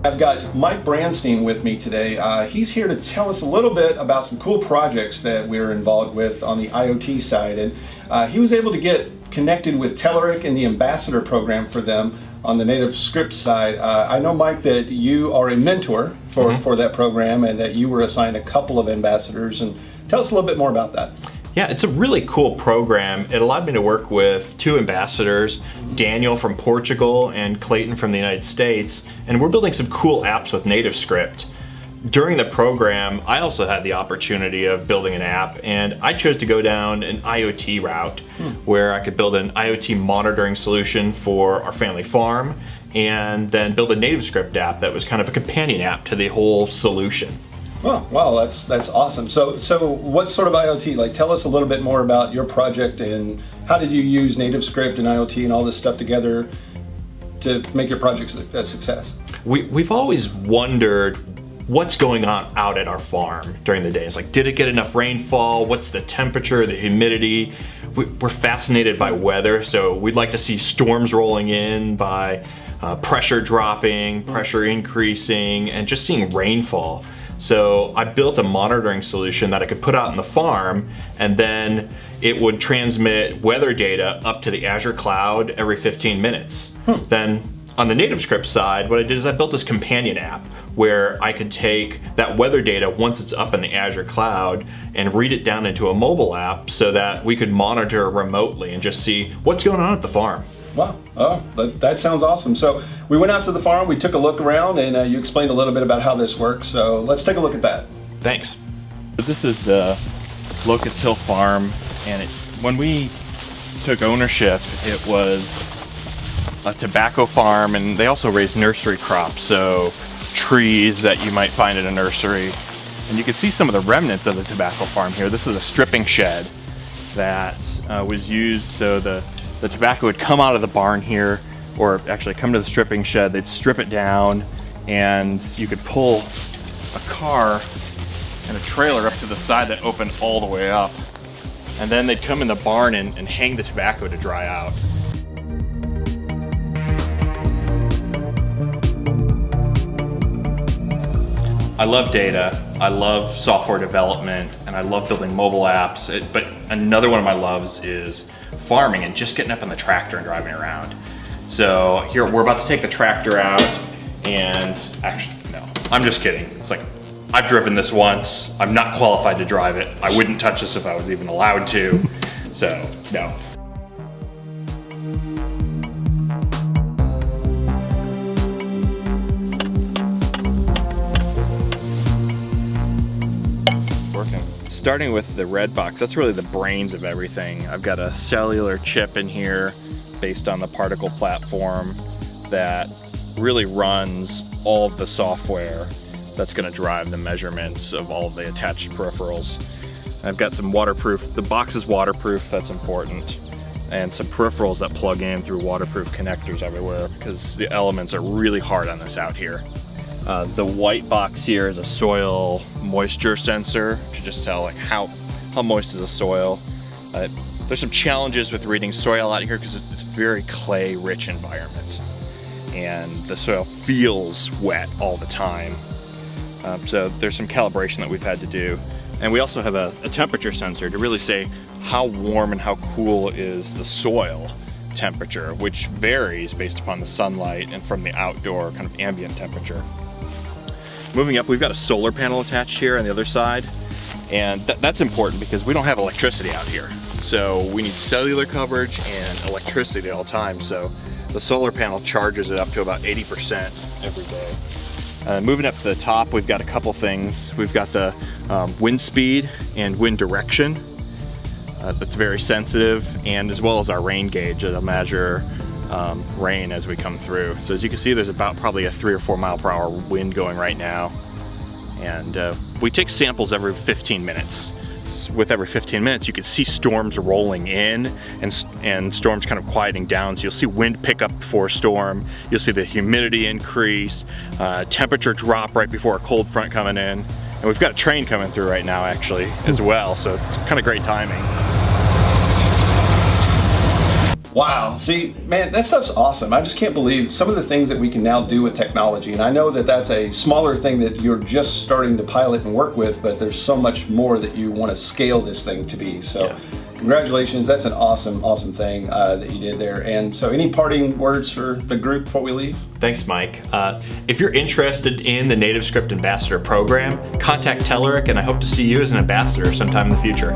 I've got Mike Branstein with me today. He's here to tell us a little bit about some cool projects that we're involved with on the IoT side. And he was able to get connected with Telerik and the Ambassador program for them on the NativeScript side. I know, Mike, that you are a mentor for that program and that you were assigned a couple of ambassadors. And tell us a little bit more about that. Yeah, it's a really cool program. It allowed me to work with two ambassadors, Daniel from Portugal and Clayton from the United States, and we're building some cool apps with NativeScript. During the program, I also had the opportunity of building an app, and I chose to go down an IoT route where I could build an IoT monitoring solution for our family farm and then build a NativeScript app that was kind of a companion app to the whole solution. Oh, wow, that's awesome. So what sort of IoT? Like, tell us a little bit more about your project and how did you use NativeScript and IoT and all this stuff together to make your project a success? We've always wondered what's going on out at our farm during the day. It's like, did it get enough rainfall? What's the temperature, the humidity? We're fascinated by weather, so we'd like to see storms rolling in, by pressure dropping, pressure increasing, and just seeing rainfall. So I built a monitoring solution that I could put out in the farm, and then it would transmit weather data up to the Azure cloud every 15 minutes. Then on the NativeScript side, what I did is I built this companion app where I could take that weather data once it's up in the Azure cloud and read it down into a mobile app so that we could monitor remotely and just see what's going on at the farm. Wow, oh, that sounds awesome. So we went out to the farm, we took a look around, and you explained a little bit about how this works. So let's take a look at that. Thanks. This is the Locust Hill Farm, and when we took ownership, it was a tobacco farm, and they also raised nursery crops, so trees that you might find in a nursery. And you can see some of the remnants of the tobacco farm here. This is a stripping shed that was used so the tobacco would come out of the barn here, or actually come to the stripping shed. They'd strip it down, and you could pull a car and a trailer up to the side that opened all the way up. And then they'd come in the barn and hang the tobacco to dry out. I love data, I love software development, and I love building mobile apps. But another one of my loves is farming and just getting up on the tractor and driving around. So here we're about to take the tractor out, and actually, no, I'm just kidding. It's like, I've driven this once. I'm not qualified to drive it. I wouldn't touch this if I was even allowed to. So, no. Starting with the red box, that's really the brains of everything. I've got a cellular chip in here based on the Particle platform that really runs all of the software that's going to drive the measurements of all of the attached peripherals. I've got some waterproof, the box is waterproof, that's important, and some peripherals that plug in through waterproof connectors everywhere because the elements are really hard on this out here. The white box here is a soil moisture sensor to just tell like how moist is the soil. There's some challenges with reading soil out here because it's a very clay-rich environment, and the soil feels wet all the time. So there's some calibration that we've had to do, and we also have a temperature sensor to really say how warm and how cool is the soil temperature, which varies based upon the sunlight and from the outdoor kind of ambient temperature. Moving up, we've got a solar panel attached here on the other side, and that's important because we don't have electricity out here. So we need cellular coverage and electricity at all times. So the solar panel charges it up to about 80% every day. Moving up to the top, we've got a couple things. We've got the wind speed and wind direction. That's very sensitive, and as well as our rain gauge that'll measure rain as we come through. So as you can see, there's about probably a 3 or 4 mile per hour wind going right now. And we take samples every 15 minutes. With every 15 minutes, you can see storms rolling in and storms kind of quieting down. So you'll see wind pick up before a storm. You'll see the humidity increase, temperature drop right before a cold front coming in. And we've got a train coming through right now actually as well. So it's kind of great timing. Wow, See, man, that stuff's awesome. I just can't believe some of the things that we can now do with technology. And I know that that's a smaller thing that you're just starting to pilot and work with, but there's so much more that you want to scale this thing to be. So Yeah. congratulations. That's an awesome thing that you did there. And so any parting words for the group before we leave? Thanks, Mike. If you're interested in the NativeScript Ambassador program, contact Telerik, and I hope to see you as an ambassador sometime in the future.